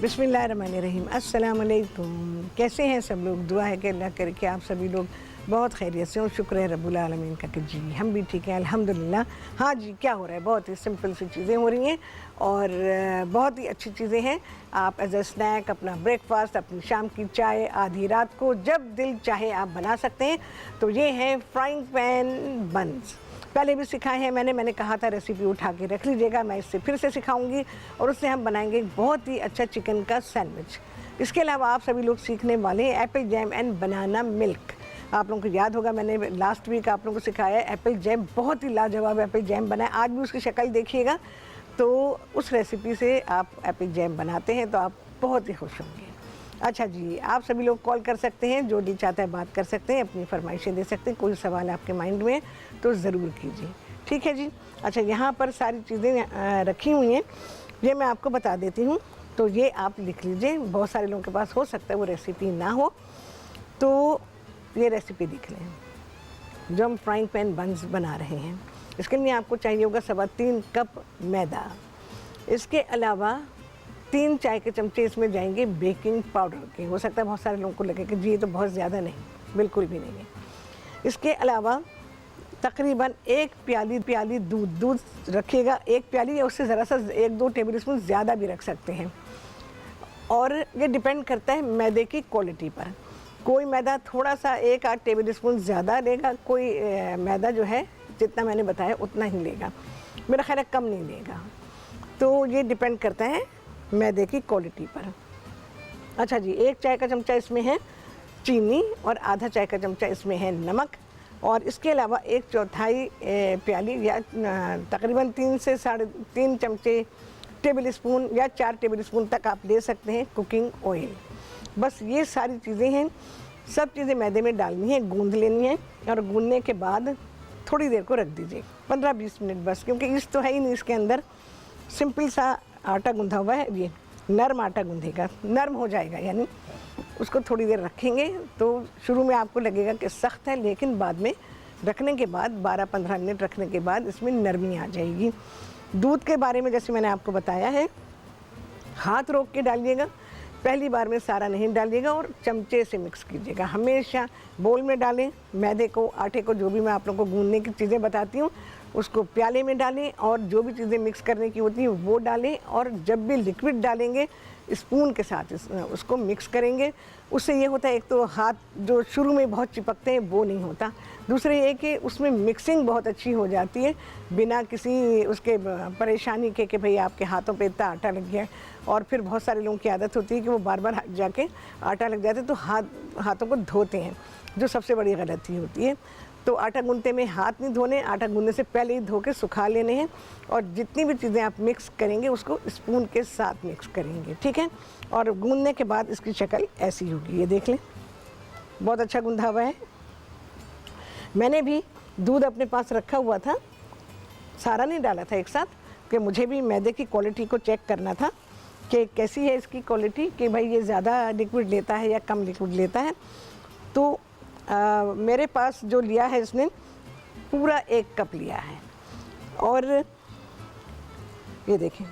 बिस्मिल्लाहिर्रहमानिर्रहीम। अस्सलाम वालेकुम। कैसे हैं सब लोग? दुआ है कि अल्लाह करे कि आप सभी लोग बहुत खैरियत से हो। शुक्र है रब्बुल आलमीन का कि जी हम भी ठीक हैं अल्हम्दुलिल्लाह। हाँ जी, क्या हो रहा है? बहुत ही सिंपल सी चीज़ें हो रही हैं और बहुत ही अच्छी चीज़ें हैं। आप एज अ स्नैक अपना ब्रेकफास्ट, अपनी शाम की चाय, आधी रात को जब दिल चाहे आप बना सकते हैं। तो ये हैं फ्राइंग पैन बन्स। पहले भी सिखाए हैं मैंने कहा था रेसिपी उठा के रख लीजिएगा, मैं इससे फिर से सिखाऊंगी और उससे हम बनाएंगे बहुत ही अच्छा चिकन का सैंडविच। इसके अलावा आप सभी लोग सीखने वाले हैं Apple jam and banana milk. आप लोगों को याद होगा मैंने लास्ट वीक आप लोगों को सिखाया है एप्पल जैम, बहुत ही लाजवाब एप्पल जैम बना है। आज भी उसकी शक्ल देखिएगा, तो उस रेसिपी से आप एप्पल जैम बनाते हैं तो आप बहुत ही खुश होंगे। अच्छा जी, आप सभी लोग कॉल कर सकते हैं, जो दिल चाहता है बात कर सकते हैं, अपनी फरमाइशें दे सकते हैं। कोई सवाल आपके माइंड में तो ज़रूर कीजिए, ठीक है जी। अच्छा, यहाँ पर सारी चीज़ें रखी हुई हैं, ये मैं आपको बता देती हूँ, तो ये आप लिख लीजिए। बहुत सारे लोगों के पास हो सकता है वो रेसिपी ना हो, तो ये रेसिपी लिख लें जो हम फ्राइंग पैन बन्स बना रहे हैं। इसके लिए आपको चाहिए होगा 3.25 कप मैदा। इसके अलावा 3 चाय के चमचे इसमें जाएंगे बेकिंग पाउडर के। हो सकता है बहुत सारे लोगों को लगे कि जी ये तो बहुत ज़्यादा, नहीं, बिल्कुल भी नहीं है। इसके अलावा तकरीबन 1 प्याली दूध रखिएगा। 1 प्याली या उससे ज़रा सा 1-2 टेबल स्पून ज़्यादा भी रख सकते हैं, और ये डिपेंड करता है मैदे की क्वालिटी पर। कोई मैदा थोड़ा सा 1-8 टेबल स्पून ज़्यादा लेगा, कोई मैदा जो है जितना मैंने बताया उतना ही लेगा, मेरा ख्याल है कम नहीं लेगा। तो ये डिपेंड करता है मैदे की क्वालिटी पर। अच्छा जी, 1 चाय का चमचा इसमें है चीनी और आधा चाय का चमचा इसमें है नमक, और इसके अलावा 1/4 प्याली या तकरीबन 3 से 3.5 चमचे टेबल स्पून या 4 टेबल स्पून तक आप ले सकते हैं कुकिंग ऑयल। बस ये सारी चीज़ें हैं, सब चीज़ें मैदे में डालनी है, गूंद लेनी है, और गूंदने के बाद थोड़ी देर को रख दीजिए, 15-20 मिनट बस, क्योंकि ईस्ट तो है ही नहीं इसके अंदर। सिंपल सा आटा गूंधा हुआ है, ये नरम आटा गूंधेगा, नरम हो जाएगा, यानी उसको थोड़ी देर रखेंगे तो शुरू में आपको लगेगा कि सख्त है, लेकिन बाद में रखने के बाद 12-15 मिनट रखने के बाद इसमें नरमी आ जाएगी। दूध के बारे में जैसे मैंने आपको बताया है, हाथ रोक के डालिएगा, पहली बार में सारा नहीं डालिएगा, और चमचे से मिक्स कीजिएगा। हमेशा बोल में डालें मैदे को, आटे को, जो भी मैं आप लोगों को गूंदने की चीज़ें बताती हूँ उसको प्याले में डालें, और जो भी चीज़ें मिक्स करने की होती हैं वो डालें, और जब भी लिक्विड डालेंगे स्पून के साथ उसको मिक्स करेंगे। उससे ये होता है, एक तो हाथ जो शुरू में बहुत चिपकते हैं वो नहीं होता, दूसरे ये कि उसमें मिक्सिंग बहुत अच्छी हो जाती है बिना किसी उसके परेशानी के कि भाई आपके हाथों पे इतना आटा लग गया। और फिर बहुत सारे लोगों की आदत होती है कि वो बार बार जाके आटा लग जाते तो हाथों को धोते हैं, जो सबसे बड़ी गलती होती है। तो आटा गूंदते में हाथ नहीं धोने, आटा गूंदने से पहले ही धो के सुखा लेने हैं, और जितनी भी चीज़ें आप मिक्स करेंगे उसको स्पून के साथ मिक्स करेंगे, ठीक है। और गूंदने के बाद इसकी शक्ल ऐसी होगी, ये देख लें, बहुत अच्छा गूंधा हुआ है। मैंने भी दूध अपने पास रखा हुआ था, सारा नहीं डाला था एक साथ, कि मुझे भी मैदे की क्वालिटी को चेक करना था कि कैसी है इसकी क्वालिटी, कि भाई ये ज़्यादा लिक्विड लेता है या कम लिक्विड लेता है। तो मेरे पास जो लिया है इसने पूरा 1 कप लिया है, और ये देखें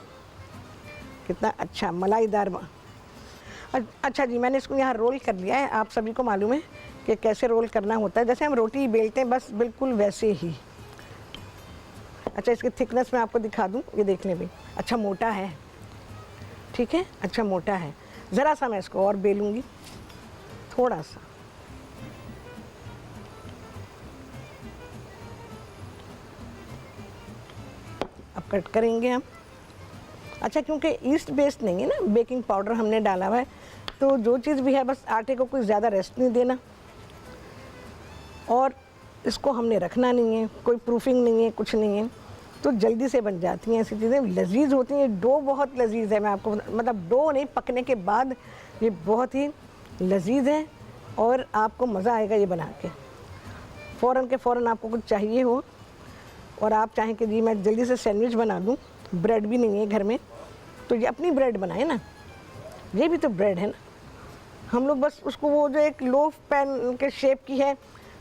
कितना अच्छा मलाईदार। अच्छा जी, मैंने इसको यहाँ रोल कर लिया है। आप सभी को मालूम है कि कैसे रोल करना होता है, जैसे हम रोटी बेलते हैं बस बिल्कुल वैसे ही। अच्छा, इसकी थिकनेस मैं आपको दिखा दूँ, ये देख लें भी, अच्छा मोटा है, ठीक है, अच्छा मोटा है। ज़रा सा मैं इसको और बेलूँगी, थोड़ा सा। अब कट करेंगे हम। अच्छा, क्योंकि ईस्ट बेस्ड नहीं है ना, बेकिंग पाउडर हमने डाला हुआ है, तो जो चीज़ भी है बस आटे को कोई ज़्यादा रेस्ट नहीं देना, और इसको हमने रखना नहीं है, कोई प्रूफिंग नहीं है, कुछ नहीं है, तो जल्दी से बन जाती हैं ऐसी चीज़ें, लजीज होती हैं। डो बहुत लजीज है, मैं आपको मतलब डो नहीं, पकने के बाद ये बहुत ही लजीज है, और आपको मज़ा आएगा ये बना के। फ़ौरन के फ़ौरन आपको कुछ चाहिए हो और आप चाहें कि जी मैं जल्दी से सैंडविच बना दूं, ब्रेड भी नहीं है घर में, तो ये अपनी ब्रेड बनाए ना, ये भी तो ब्रेड है ना। हम लोग बस उसको, वो जो एक लोफ पैन के शेप की है,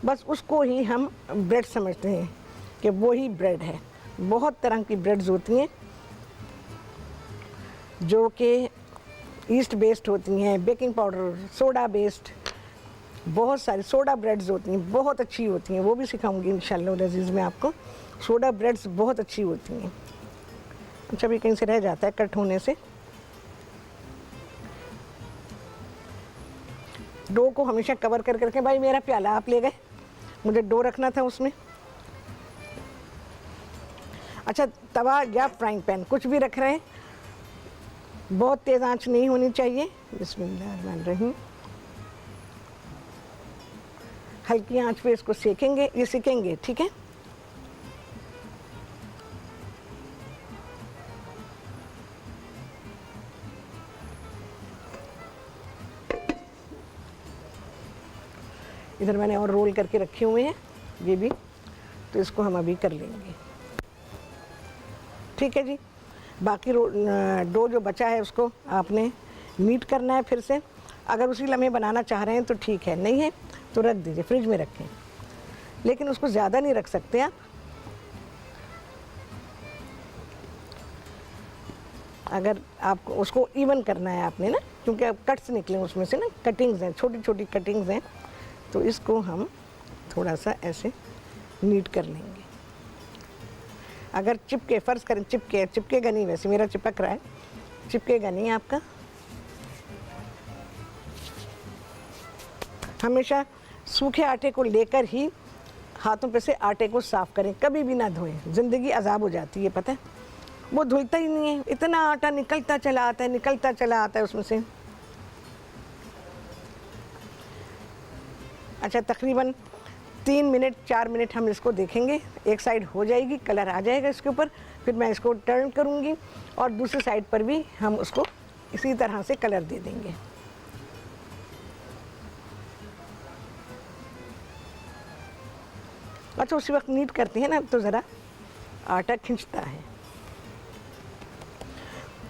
बस उसको ही हम ब्रेड समझते हैं कि वो ही ब्रेड है। बहुत तरह की ब्रेड्स होती हैं जो कि ईस्ट बेस्ड होती हैं, बेकिंग पाउडर, सोडा बेस्ड, बहुत सारी सोडा ब्रेड्स होती हैं, बहुत अच्छी होती हैं, वो भी सिखाऊंगी इंशाल्लाह लजीज़ में आपको। सोडा ब्रेड्स बहुत अच्छी होती हैं। अच्छा, भी कहीं से रह जाता है कट होने से। डो को हमेशा कवर करके रखें। भाई मेरा प्याला आप ले गए, मुझे डो रखना था उसमें। अच्छा, तवा या फ्राइंग पैन कुछ भी रख रहे हैं, बहुत तेज़ आंच नहीं होनी चाहिए। बिस्मिल्लाहिर्रहमानिर्रहीम। हल्की आंच पे इसको सेकेंगे, ये सेकेंगे, ठीक है। इधर मैंने और रोल करके रखे हुए हैं ये भी, तो इसको हम अभी कर लेंगे, ठीक है जी। बाकी डो जो बचा है उसको आपने नीट करना है फिर से। अगर उसी लम्हे बनाना चाह रहे हैं तो ठीक है, नहीं है तो रख दीजिए, फ्रिज में रखें, लेकिन उसको ज़्यादा नहीं रख सकते आप। अगर आपको उसको इवन करना है आपने ना, क्योंकि अब कट्स निकले उसमें से ना, कटिंग्स हैं, छोटी छोटी कटिंग्स हैं, तो इसको हम थोड़ा सा ऐसे नीट कर लेंगे। अगर चिपके, फ़र्ज़ करें चिपकेगा नहीं, वैसे मेरा चिपक रहा है, चिपकेगा नहीं आपका। हमेशा सूखे आटे को लेकर ही हाथों पे से आटे को साफ़ करें, कभी भी ना धोएं। ज़िंदगी अजाब हो जाती है, पता है, वो धुलता ही नहीं है, इतना आटा निकलता चला आता है, निकलता चला आता है उसमें से। अच्छा, तकरीबन 3 मिनट 4 मिनट हम इसको देखेंगे। एक साइड हो जाएगी, कलर आ जाएगा इसके ऊपर, फिर मैं इसको टर्न करूँगी और दूसरी साइड पर भी हम उसको इसी तरह से कलर दे देंगे। अच्छा, उसी वक्त नीट करते हैं ना तो ज़रा आटा खिंचता है,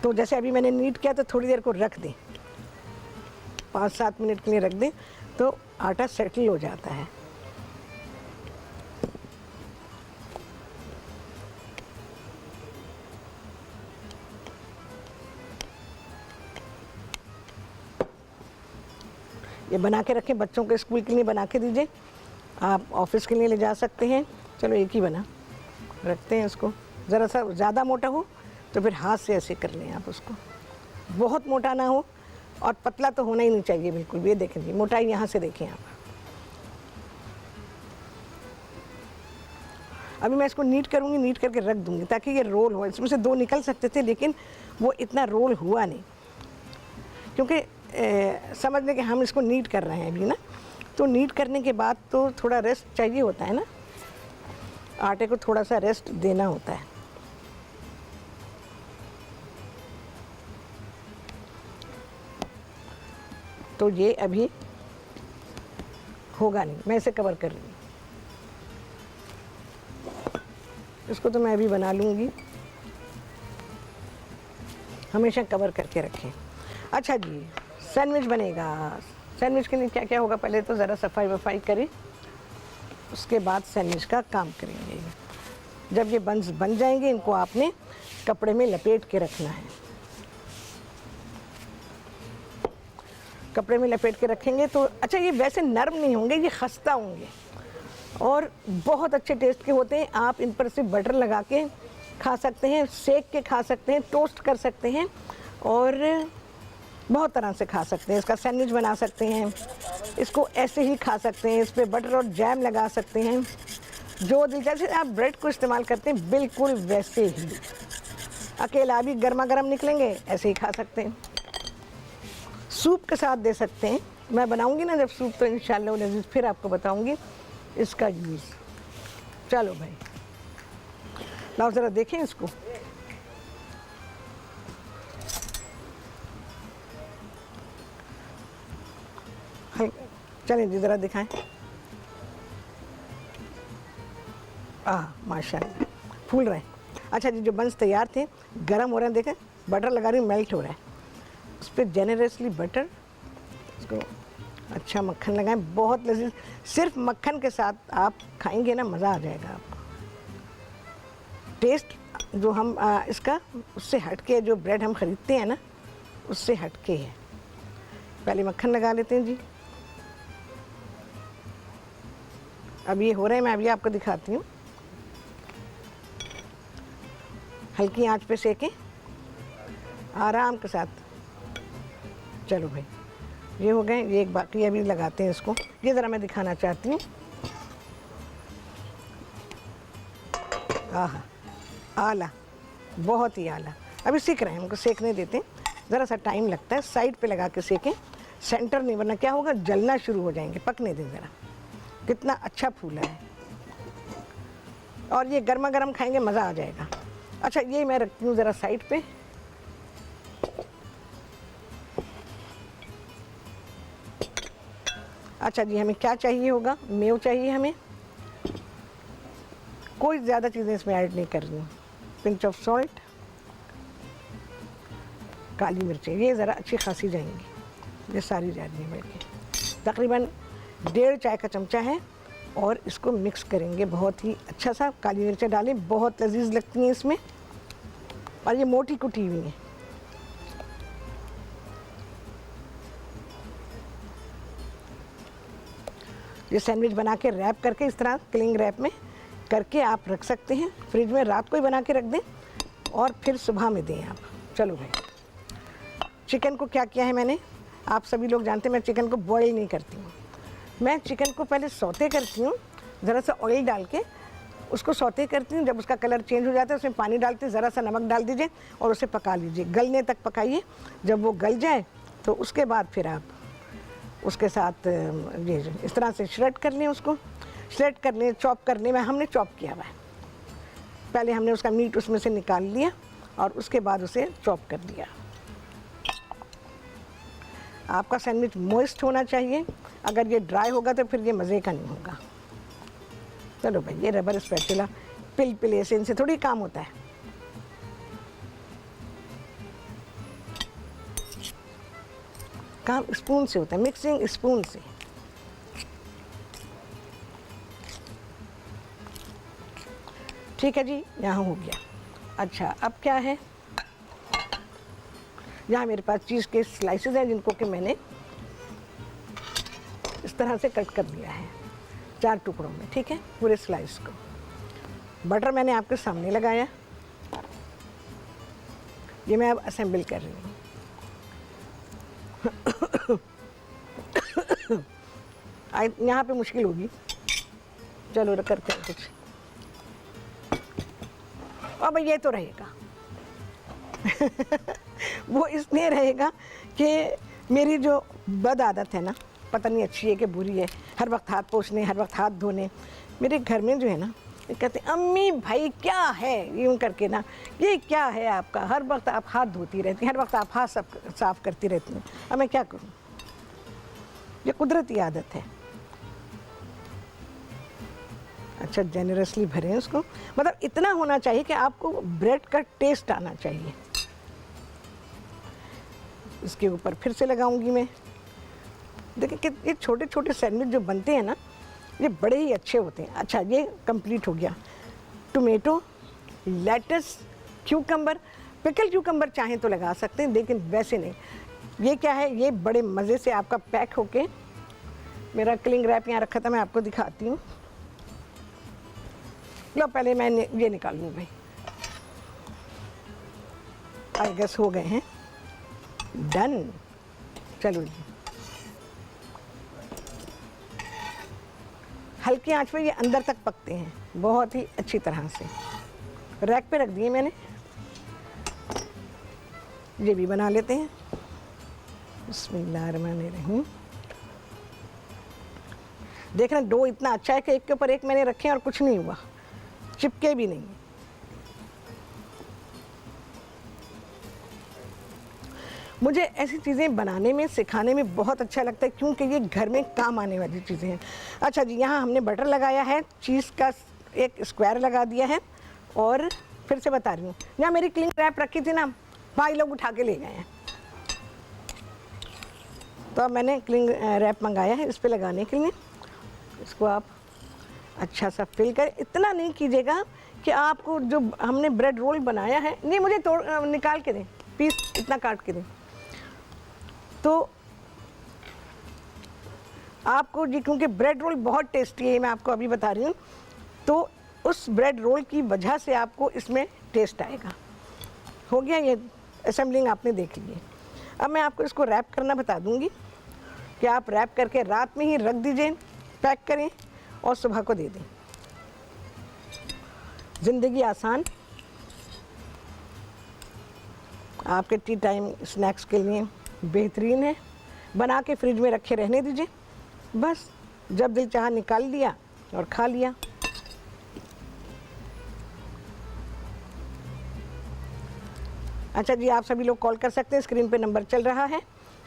तो जैसे अभी मैंने नीट किया तो थोड़ी देर को रख दें, 5-7 मिनट के लिए रख दें, तो आटा सेटल हो जाता है। ये बना के रखें, बच्चों के स्कूल के लिए बना के दीजिए, आप ऑफिस के लिए ले जा सकते हैं। चलो एक ही बना रखते हैं इसको। ज़रा सा ज़्यादा मोटा हो तो फिर हाथ से ऐसे कर लें आप उसको, बहुत मोटा ना हो और पतला तो होना ही नहीं चाहिए बिल्कुल भी। ये देखें जी, मोटाई यहाँ से देखें आप। अभी मैं इसको नीट करूँगी, नीट करके रख दूँगी ताकि ये रोल हो। इसमें से 2 निकल सकते थे लेकिन वो इतना रोल हुआ नहीं, क्योंकि समझ लें कि हम इसको नीट कर रहे हैं अभी ना, तो नीट करने के बाद तो थोड़ा रेस्ट चाहिए होता है ना, आटे को थोड़ा सा रेस्ट देना होता है। तो ये अभी होगा नहीं, मैं इसे कवर कर रही हूँ, इसको तो मैं अभी बना लूँगी। हमेशा कवर करके रखें। अच्छा जी, सैंडविच बनेगा। सैंडविच के लिए क्या क्या होगा, पहले तो ज़रा सफाई वफाई करें, उसके बाद सैंडविच का काम करेंगे। जब ये बंस बन जाएंगे, इनको आपने कपड़े में लपेट के रखना है। कपड़े में लपेट के रखेंगे तो अच्छा, ये वैसे नरम नहीं होंगे, ये खस्ता होंगे और बहुत अच्छे टेस्ट के होते हैं। आप इन पर से बटर लगा के खा सकते हैं, सेक के खा सकते हैं, टोस्ट कर सकते हैं और बहुत तरह से खा सकते हैं। इसका सैंडविच बना सकते हैं, इसको ऐसे ही खा सकते हैं, इस पर बटर और जैम लगा सकते हैं, जो जैसे आप ब्रेड को इस्तेमाल करते हैं बिल्कुल वैसे ही। अकेला भी गर्मा गर्म निकलेंगे, ऐसे ही खा सकते हैं। सूप के साथ दे सकते हैं, मैं बनाऊंगी ना जब सूप, तो इंशाल्लाह लजीज़ फिर आपको बताऊंगी इसका यूज़। चलो भाई, लाओ ज़रा देखें इसको। चलें जी, ज़रा दिखाएं। माशाल्लाह फूल रहे हैं। अच्छा जी, जो बंस तैयार थे गरम हो रहे हैं, देखें बटर लगा रही हूँ, मेल्ट हो रहा है उस पर जेनरसली बटर। इसको अच्छा मक्खन लगाएं, बहुत लजीज। सिर्फ मक्खन के साथ आप खाएंगे ना, मज़ा आ जाएगा आपको। टेस्ट जो हम इसका उससे हट के जो ब्रेड हम ख़रीदते हैं ना, उससे हटके है। पहले मक्खन लगा लेते हैं जी। अब ये हो रहे हैं, मैं अभी आपको दिखाती हूँ। हल्की आंच पे सेकें आराम के साथ। चलो भाई, ये हो गए। ये एक बाकी अभी लगाते हैं इसको। ये ज़रा मैं दिखाना चाहती हूँ। आहा, आला, बहुत ही आला। अभी सीख रहे हैं, उनको सेकने देते हैं। ज़रा सा टाइम लगता है, साइड पे लगा के सेकें, सेंटर नहीं, वरना क्या होगा, जलना शुरू हो जाएंगे। पकने दें ज़रा। कितना अच्छा फूला है, और ये गर्मा गर्म खाएंगे, मज़ा आ जाएगा। अच्छा, ये मैं रखती हूँ ज़रा साइड पे। अच्छा जी, हमें क्या चाहिए होगा, मेव चाहिए हमें। कोई ज़्यादा चीज़ें इसमें ऐड नहीं कर रही हूँ। पिंच ऑफ सॉल्ट, काली मिर्चें, ये ज़रा अच्छी खासी जाएंगी, ये सारी जा रही है बल्कि तकरीबन 1.5 चाय का चमचा है। और इसको मिक्स करेंगे बहुत ही अच्छा सा। काली मिर्चें डालें, बहुत लजीज लगती हैं इसमें, और ये मोटी कुटी हुई है। ये सैंडविच बना के रैप करके, इस तरह क्लिंग रैप में करके आप रख सकते हैं फ्रिज में। रात को ही बना के रख दें और फिर सुबह में दें आप। चलो भाई, चिकन को क्या किया है मैंने, आप सभी लोग जानते हैं मैं चिकन को बॉईल नहीं करती हूँ। मैं चिकन को पहले सौते करती हूँ, ज़रा सा ऑयल डाल के उसको सौते करती हूँ। जब उसका कलर चेंज हो जाता है, उसमें पानी डालते, ज़रा सा नमक डाल दीजिए और उसे पका लीजिए, गलने तक पकाइए। जब वो गल जाए तो उसके बाद फिर आप उसके साथ ये इस तरह से श्रेड कर लें। उसको श्रेड कर लें, चॉप करने में हमने चॉप किया हुआ है। पहले हमने उसका मीट उसमें से निकाल लिया और उसके बाद उसे चॉप कर दिया। आपका सैंडविच मॉइस्ट होना चाहिए, अगर ये ड्राई होगा तो फिर ये मज़े का नहीं होगा। चलो भाई, ये रबर स्पैचुला पिल से इनसे थोड़ी काम होता है। काम स्पून से होता है, मिक्सिंग स्पून से। ठीक है जी, यहाँ हो गया। अच्छा, अब क्या है, यहाँ मेरे पास चीज़ के स्लाइसेस हैं जिनको कि मैंने इस तरह से कट कर दिया है 4 टुकड़ों में। ठीक है, पूरे स्लाइस को। बटर मैंने आपके सामने लगाया, ये मैं अब असेंबल कर रही हूँ। यहाँ पे मुश्किल होगी, चलो करते हैं कुछ। अब ये तो रहेगा वो इसलिए रहेगा कि मेरी जो बद आदत है ना, पता नहीं अच्छी है कि बुरी है, हर वक्त हाथ पोंछने, हर वक्त हाथ धोने। मेरे घर में जो है ना, कहते अम्मी भाई क्या है, यूँ करके ना, ये क्या है आपका, हर वक्त आप हाथ धोती रहती हैं, हर वक्त आप हाथ साफ करती रहती हैं। अब मैं क्या करूँ, ये कुदरती आदत है। अच्छा, जेनरसली भरें उसको, मतलब इतना होना चाहिए कि आपको ब्रेड का टेस्ट आना चाहिए। इसके ऊपर फिर से लगाऊंगी मैं। देखिए कि ये छोटे छोटे सैंडविच जो बनते हैं ना, ये बड़े ही अच्छे होते हैं। अच्छा, ये कंप्लीट हो गया। Tomato, lettuce, cucumber, pickle cucumber चाहें तो लगा सकते हैं, लेकिन वैसे नहीं। ये क्या है, ये बड़े मज़े से आपका पैक होके, मेरा क्लिंग रैप यहाँ रखा था, मैं आपको दिखाती हूँ। लो पहले मैं ये निकाल लूँ भाई। आई गेस हो गए हैं डन। चलो जी, हल्की आंच पे ये अंदर तक पकते हैं बहुत ही अच्छी तरह से। रैक पे रख दिए मैंने। ये भी बना लेते हैं। बिस्मिल्लाहिर्रहमानिर्रहीम। देखना डो इतना अच्छा है कि एक के ऊपर एक मैंने रखे और कुछ नहीं हुआ, चिपके भी नहीं। मुझे ऐसी चीज़ें बनाने में, सिखाने में बहुत अच्छा लगता है, क्योंकि ये घर में काम आने वाली चीज़ें हैं। अच्छा जी, यहाँ हमने बटर लगाया है, चीज़ का एक स्क्वायर लगा दिया है, और फिर से बता रही हूँ, यहाँ मेरी क्लिंग रैप रखी थी ना, भाई लोग उठा के ले गए हैं, तो अब मैंने क्लिंग रैप मंगाया है इस पर लगाने के लिए। इसको आप अच्छा सा फिल करें। इतना नहीं कीजिएगा कि आपको जो हमने ब्रेड रोल बनाया है, नहीं मुझे निकाल के दें, पीस इतना काट के दें। तो आपको जी, क्योंकि ब्रेड रोल बहुत टेस्टी है, मैं आपको अभी बता रही हूँ, तो उस ब्रेड रोल की वजह से आपको इसमें टेस्ट आएगा। हो गया, ये असेंबलिंग आपने देख ली है। अब मैं आपको इसको रैप करना बता दूंगी कि आप रैप करके रात में ही रख दीजिए, पैक करें और सुबह को दे दें। ज़िंदगी आसान आपके टी टाइम स्नैक्स के लिए बेहतरीन है। बना के फ्रिज में रखे रहने दीजिए, बस जब दिल चाहा निकाल लिया और खा लिया। अच्छा जी, आप सभी लोग कॉल कर सकते हैं, स्क्रीन पे नंबर चल रहा है,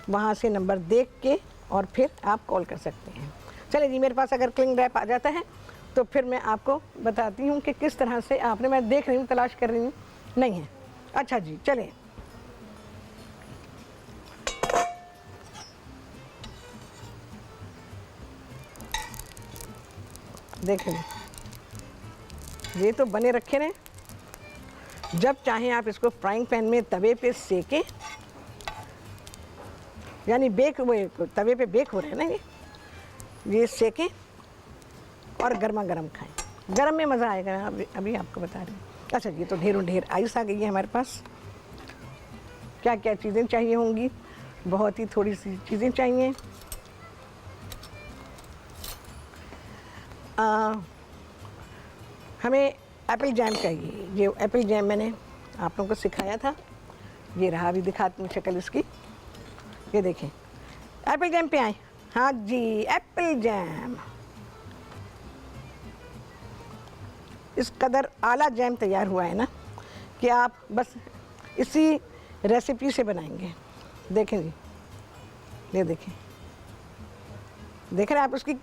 वहाँ से नंबर देख के और फिर आप कॉल कर सकते हैं। चलिए जी, मेरे पास अगर क्लिंग रैप आ जाता है तो फिर मैं आपको बताती हूँ कि किस तरह से आपने, मैं देख रही हूँ, तलाश कर रही हूँ, नहीं है। अच्छा जी, चलिए देखें, ये तो बने रखे हैं। जब चाहें आप इसको फ्राइंग पैन में तवे पे सेकें, यानी बेक, वो तवे पे बेक हो रहे हैं ना, ये सेकें और गर्मा गर्म खाएं। गर्म में मज़ा आएगा, अभी आपको बता रही हूँ। अच्छा जी, तो ढेरों ढेर आइस आ गई है हमारे पास। क्या क्या चीज़ें चाहिए होंगी, बहुत ही थोड़ी सी चीज़ें चाहिए। हमें एप्पल जैम चाहिए। ये एप्पल जैम मैंने आप लोगों को सिखाया था, ये रहा, अभी दिखाती हूँ शक्ल इसकी। ये देखें, एप्पल जैम पे आए। हाँ जी, एप्पल जैम। इस कदर आला जैम तैयार हुआ है ना कि आप बस इसी रेसिपी से बनाएंगे। देखें जी, ये देखें, देख रहे हैं आप, उसकी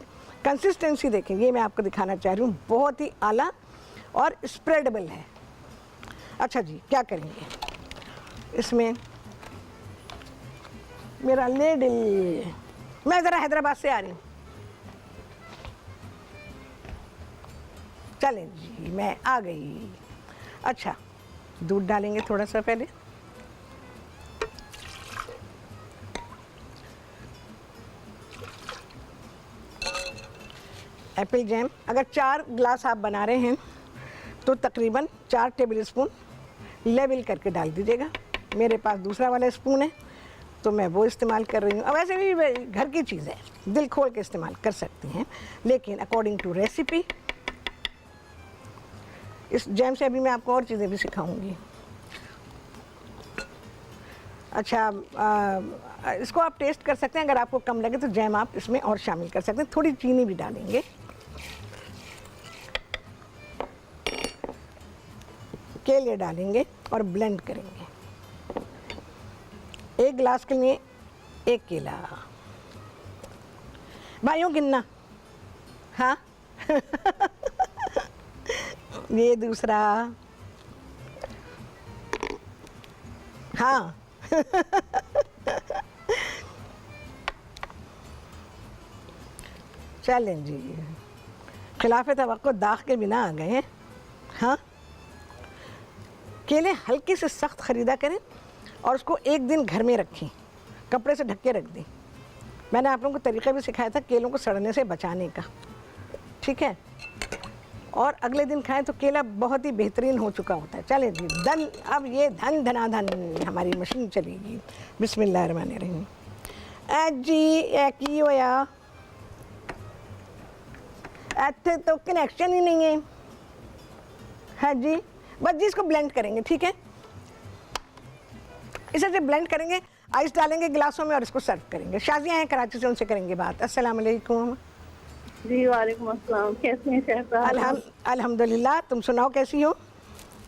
कंसिस्टेंसी देखें। ये मैं आपको दिखाना चाह रही हूँ, बहुत ही आला और स्प्रेडेबल है। अच्छा जी, क्या करेंगे इसमें, मेरा लेडल, मैं ज़रा हैदराबाद से आ रही हूँ। चलें जी, मैं आ गई। अच्छा, दूध डालेंगे थोड़ा सा पहले। एप्पल जैम अगर 4 ग्लास आप बना रहे हैं तो तकरीबन 4 टेबलस्पून लेवल करके डाल दीजिएगा। मेरे पास दूसरा वाला स्पून है तो मैं वो इस्तेमाल कर रही हूँ। अब वैसे भी घर की चीज़ है, दिल खोल के इस्तेमाल कर सकते हैं, लेकिन अकॉर्डिंग टू रेसिपी। इस जैम से अभी मैं आपको और चीज़ें भी सिखाऊंगी। अच्छा, इसको आप टेस्ट कर सकते हैं, अगर आपको कम लगे तो जैम आप इसमें और शामिल कर सकते हैं। थोड़ी चीनी भी डालेंगे। केले डालेंगे और ब्लेंड करेंगे। 1 गिलास के लिए 1 केला। भाइयों गिनना, हाँ ये दूसरा, हाँ चलें जी, खिलाफे तवक्को दाग के बिना आ गए हैं। हाँ, केले हल्के से सख्त ख़रीदा करें और उसको 1 दिन घर में रखें, कपड़े से ढक के रख दें। मैंने आप लोगों को तरीका भी सिखाया था केलों को सड़ने से बचाने का, ठीक है, और अगले दिन खाएं तो केला बहुत ही बेहतरीन हो चुका होता है। चले जी, धन, अब ये धन धनाधन हमारी मशीन चलेगी। बिस्मिल्लाहिर्रहमानिर्रहीम। जी की होया, ऐसे तो कनेक्शन ही नहीं है। हाँ जी, बस जी इसको ब्लेंड करेंगे, ठीक है, इसे से ब्लेंड करेंगे, आइस डालेंगे गिलासों में और इसको सर्व करेंगे। शाजियाँ हैं कराची से, उनसे करेंगे बात। अस्सलाम वालेकुम। जी वालेकुम अस्सलाम, कैसे हैं शहजाद? अल्हम्दुलिल्लाह, तुम सुनाओ कैसी हो?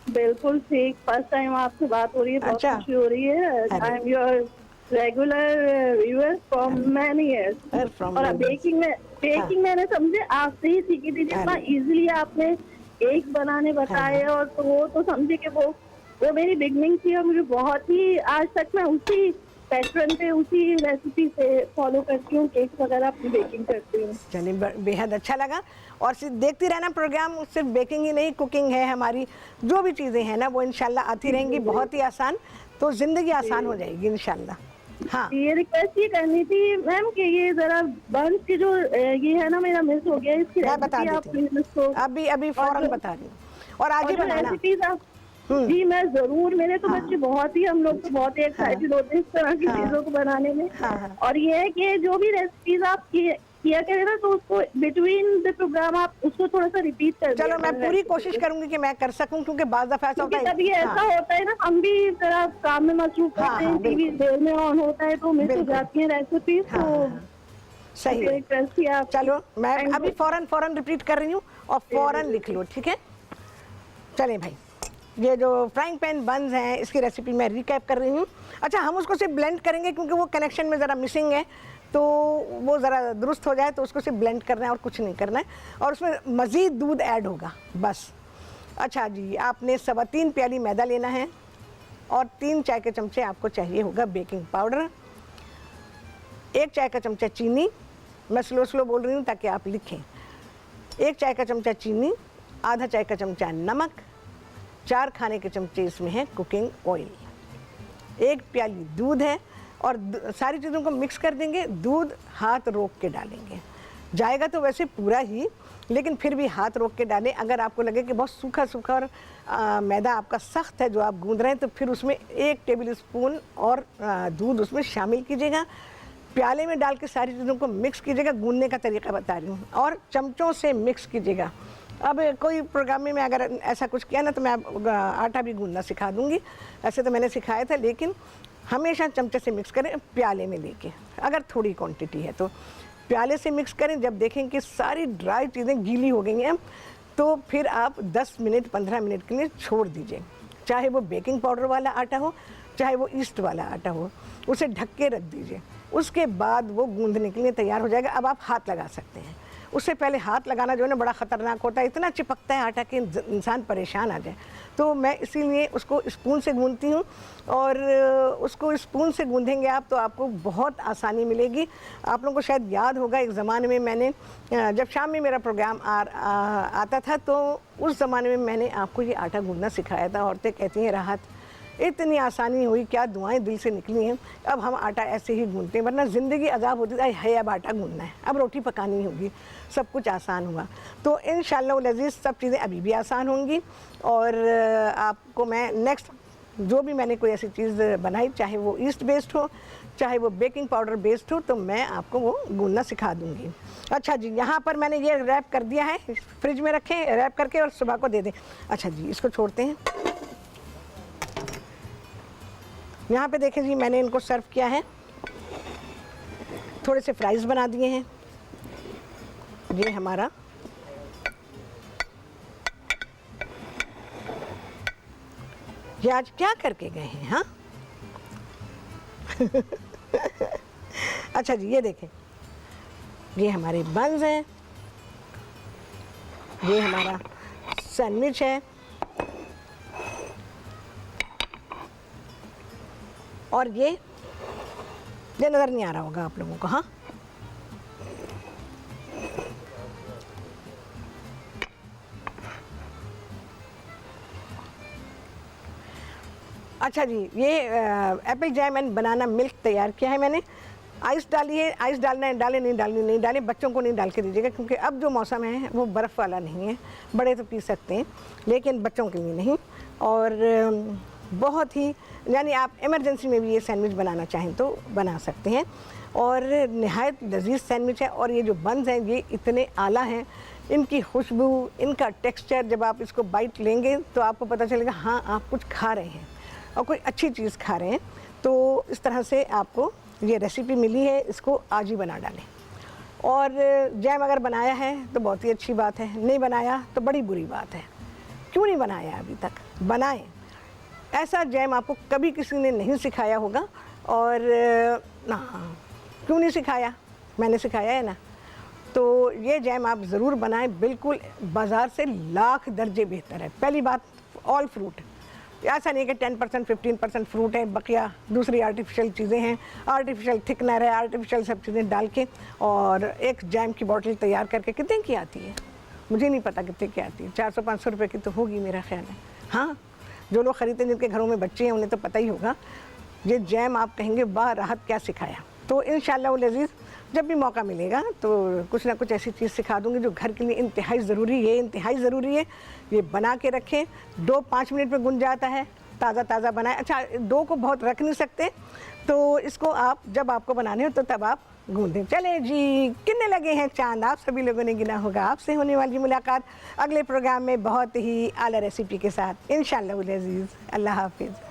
बिल्कुल ठीक, फर्स्ट टाइम आपसे बात हो रही है, बहुत अच्छा। खुशी हो रही है। I am your regular viewer from many years. और बेकिंग मैंने समझे आपसे ही सीखी थी, जितना इजीली आपने केक बनाने बताए, और तो वो तो समझे कि वो मेरी बिगनिंग थी, और मुझे बहुत ही आज तक मैं उसी पैटर्न पे, उसी रेसिपी से फॉलो करती हूँ, केक वगैरह अपनी बेकिंग करती हूँ। चलिए, बेहद अच्छा लगा। और सिर्फ देखती रहना प्रोग्राम, सिर्फ बेकिंग ही नहीं, कुकिंग है हमारी, जो भी चीज़ें हैं ना वो इंशाल्लाह आती रहेंगी, बहुत ही आसान, तो ज़िंदगी आसान हो जाएगी इंशाल्लाह। हाँ। ये रिक्वेस्ट ये करनी थी मैम कि ये जरा बंस की जो ये है ना मेरा मिस हो गया, इसकी मैं बता रेसिपी आप देती हूँ, प्लीज इसको अभी अभी फौरन बता रही हूँ, और आज ही जो बनाना। रेसिपीज आप जी मैं जरूर, मेरे तो बच्चे बहुत ही, हम लोग तो बहुत ही एक्साइटेड होते हैं इस तरह की चीजों को बनाने में। और ये है कि जो भी रेसिपीज आप किया करें ना, तो उसको बिटवीन द प्रोग्राम आप उसको थोड़ा सा रिपीट कर चलो मैं पूरी कोशिश करूंगी कि मैं कर सकूं, क्योंकि बाज़ दफा ऐसा होता है कभी ऐसा होता है ना, हम भी जरा काम में मसरूफ होते हैं, टीवी देर में ऑन होता है तो मिस हो जाती है रेसिपीज। तो सही है। रिक्वेस्ट थी आप, चलो मैं अभी फौरन रिपीट कर रही हूँ और फौरन लिख लो, ठीक है। चलें भाई, ये जो फ्राइंग पैन बंस हैं इसकी रेसिपी मैं रिकैप कर रही हूँ। अच्छा, हम उसको सिर्फ ब्लेंड करेंगे क्योंकि वो कनेक्शन में ज़रा मिसिंग है, तो वो ज़रा दुरुस्त हो जाए तो उसको सिर्फ ब्लेंड करना है और कुछ नहीं करना है, और उसमें मज़ीद दूध ऐड होगा बस। अच्छा जी, आपने 3.25 प्याली मैदा लेना है और 3 चाय के चमचे आपको चाहिए होगा बेकिंग पाउडर, 1 चाय का चमचा चीनी, मैं स्लो बोल रही हूँ ताकि आप लिखें, 1 चाय का चमचा चीनी, आधा चाय का चमचा नमक, 4 खाने के चमचे इसमें है कुकिंग ऑयल, 1 प्याली दूध है, और सारी चीज़ों को मिक्स कर देंगे। दूध हाथ रोक के डालेंगे, जाएगा तो वैसे पूरा ही, लेकिन फिर भी हाथ रोक के डालें। अगर आपको लगे कि बहुत सूखा और मैदा आपका सख्त है जो आप गूंद रहे हैं, तो फिर उसमें 1 टेबल स्पून और दूध उसमें शामिल कीजिएगा, प्याले में डाल के सारी चीज़ों को मिक्स कीजिएगा। गूंदने का तरीका बता रही हूँ, और चमचों से मिक्स कीजिएगा। अब कोई प्रोग्राम में अगर ऐसा कुछ किया ना तो मैं आटा भी गूंदना सिखा दूंगी, ऐसे तो मैंने सिखाया था, लेकिन हमेशा चमचे से मिक्स करें प्याले में लेके, अगर थोड़ी क्वांटिटी है तो प्याले से मिक्स करें। जब देखें कि सारी ड्राई चीज़ें गीली हो गई हैं तो फिर आप 10 मिनट 15 मिनट के लिए छोड़ दीजिए, चाहे वो बेकिंग पाउडर वाला आटा हो चाहे वो ईस्ट वाला आटा हो, उसे ढक के रख दीजिए। उसके बाद वो गूंदने के लिए तैयार हो जाएगा। अब आप हाथ लगा सकते हैं, उससे पहले हाथ लगाना जो है ना बड़ा ख़तरनाक होता है, इतना चिपकता है आटा कि इंसान परेशान आ जाए। तो मैं इसीलिए उसको स्पून से गूंदती हूँ, और उसको स्पून से गूंदेंगे आप तो आपको बहुत आसानी मिलेगी। आप लोगों को शायद याद होगा, एक ज़माने में मैंने जब शाम में मेरा प्रोग्राम आता था तो उस ज़माने में मैंने आपको ये आटा गूंदना सिखाया था। औरतें कहती हैं राहत इतनी आसानी हुई, क्या दुआएं दिल से निकली हैं। अब हम आटा ऐसे ही गूंदते हैं, वरना ज़िंदगी अजाब होती है, अब आटा गूंदना है, अब रोटी पकानी होगी, सब कुछ आसान हुआ। तो इंशाअल्लाह लज़ीज़ सब चीज़ें अभी भी आसान होंगी। और आपको मैं नेक्स्ट जो भी मैंने कोई ऐसी चीज़ बनाई, चाहे वो ईस्ट बेस्ड हो चाहे वो बेकिंग पाउडर बेस्ड हो, तो मैं आपको वो गूंदना सिखा दूँगी। अच्छा जी, यहाँ पर मैंने ये रैप कर दिया है, फ्रिज में रखें रैप करके और सुबह को दे दें। अच्छा जी, इसको छोड़ते हैं। यहाँ पे देखें जी, मैंने इनको सर्व किया है, थोड़े से फ्राइज बना दिए हैं। ये हमारा ये आज क्या करके गए हैं, हाँ। अच्छा जी, ये देखें, ये हमारे बंस हैं, ये हमारा सैंडविच है, और ये नज़र नहीं आ रहा होगा आप लोगों को, हाँ। अच्छा जी, ये Apple jam and banana milk तैयार किया है मैंने। आइस डाली है, आइस डालना है डालें, नहीं डालनी नहीं डालें, बच्चों को नहीं डाल के दीजिएगा, क्योंकि अब जो मौसम है वो बर्फ़ वाला नहीं है। बड़े तो पी सकते हैं लेकिन बच्चों के लिए नहीं। और बहुत ही, यानी आप इमरजेंसी में भी ये सैंडविच बनाना चाहें तो बना सकते हैं। और नहायत लजीज सैंडविच है। और ये जो बंस हैं ये इतने आला हैं, इनकी खुशबू, इनका टेक्सचर, जब आप इसको बाइट लेंगे तो आपको पता चलेगा हाँ आप कुछ खा रहे हैं और कोई अच्छी चीज़ खा रहे हैं। तो इस तरह से आपको ये रेसिपी मिली है, इसको आज ही बना डालें। और जैम अगर बनाया है तो बहुत ही अच्छी बात है, नहीं बनाया तो बड़ी बुरी बात है। क्यों नहीं बनाया अभी तक? बनाएं। ऐसा जैम आपको कभी किसी ने नहीं सिखाया होगा। और ना, क्यों नहीं सिखाया? मैंने सिखाया है ना। तो ये जैम आप ज़रूर बनाएं, बिल्कुल बाज़ार से लाख दर्जे बेहतर है। पहली बात, ऑल फ्रूट, ऐसा नहीं कि 10% 15% फ्रूट है, बकिया दूसरी आर्टिफिशियल चीज़ें हैं, आर्टिफिशियल थिकनर है, आर्टिफिशियल सब चीज़ें डाल के और एक जैम की बॉटल तैयार करके कितने की आती है मुझे नहीं पता कितने की आती है, 400-500 रुपये की तो होगी मेरा ख्याल है। हाँ, जो लोग ख़रीदते हैं जिनके घरों में बच्चे हैं उन्हें तो पता ही होगा। ये जैम आप कहेंगे वाह राहत क्या सिखाया। तो इंशाअल्लाह अज़ीज़ जब भी मौका मिलेगा तो कुछ ना कुछ ऐसी चीज़ सिखा दूँगी जो घर के लिए इंतहाई ज़रूरी है। ये बना के रखें, डो 5 मिनट में गुन जाता है, ताज़ा बनाएं। अच्छा, डो को बहुत रख नहीं सकते, तो इसको आप जब आपको बनाने हो तो तब आप गूंदें। चले जी, कितने लगे हैं चांद, आप सभी लोगों ने गिना होगा। आपसे होने वाली मुलाकात अगले प्रोग्राम में बहुत ही आला रेसिपी के साथ इंशाअल्लाह अज़ीज़। अल्लाह हाफिज़।